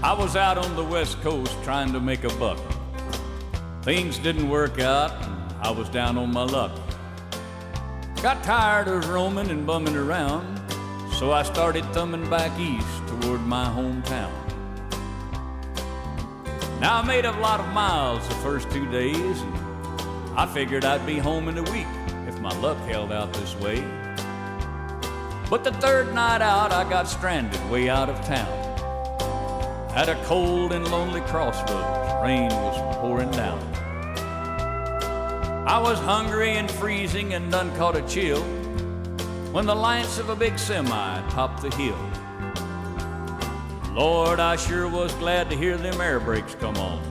I was out on the West Coast trying to make a buck. Things didn't work out, and I was down on my luck. Got tired of roaming and bumming around, so I started thumbing back east toward my hometown. Now I made a lot of miles the first 2 days, and I figured I'd be home in a week if my luck held out this way. But the third night out, I got stranded way out of town. At a cold and lonely crossroads, rain was pouring down. I was hungry and freezing and done caught a chill when the lights of a big semi topped the hill. Lord, I sure was glad to hear them air brakes come on.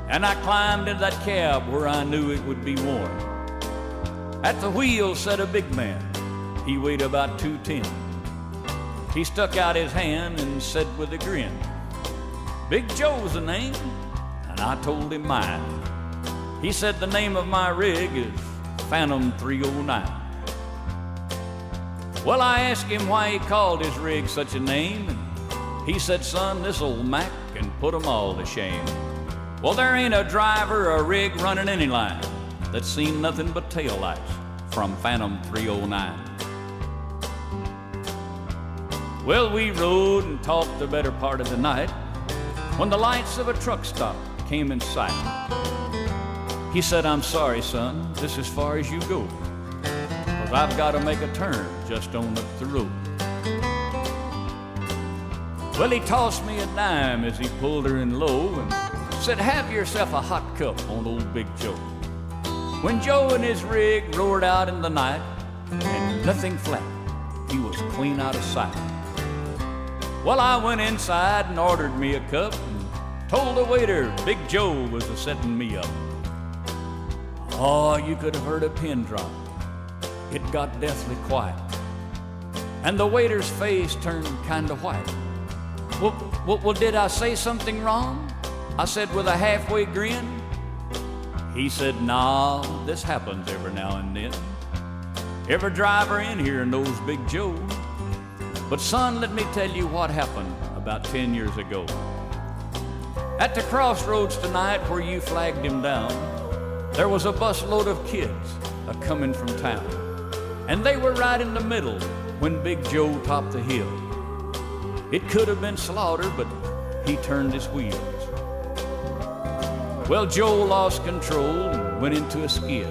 And I climbed into that cab where I knew it would be warm. At the wheel sat a big man. He weighed about 210. He stuck out his hand and said with a grin, "Big Joe's the name," and I told him mine. He said the name of my rig is Phantom 309. Well, I asked him why he called his rig such a name, and he said, "Son, this old Mac can put 'em all to shame. Well, there ain't a driver or a rig running any line that's seen nothing but taillights from Phantom 309. Well, we rode and talked the better part of the night when the lights of a truck stop came in sight. He said, "I'm sorry, son, this is as far as you go, 'cause I've got to make a turn just on up the road." Well, he tossed me a dime as he pulled her in low and said, "Have yourself a hot cup on old Big Joe." When Joe and his rig roared out in the night and nothing flat, he was clean out of sight. Well, I went inside and ordered me a cup and told the waiter Big Joe was a-setting me up. Oh, you could have heard a pin drop. It got deathly quiet, and the waiter's face turned kind of white. Well, did I say something wrong?" I said with a halfway grin. He said, "Nah, this happens every now and then. Every driver in here knows Big Joe. But son, let me tell you what happened about 10 years ago. At the crossroads tonight where you flagged him down, there was a busload of kids a-coming from town. And they were right in the middle when Big Joe topped the hill. It could have been slaughter, but he turned his wheels. Well, Joe lost control and went into a skid.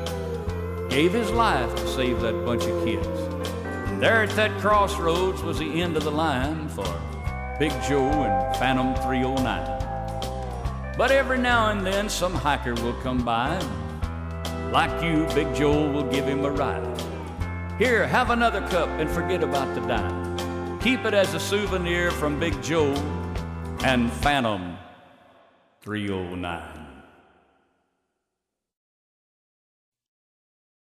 Gave his life to save that bunch of kids. There at that crossroads was the end of the line for Big Joe and Phantom 309. But every now and then some hiker will come by, and like you, Big Joe will give him a ride. Here, have another cup and forget about the dime. Keep it as a souvenir from Big Joe and Phantom 309.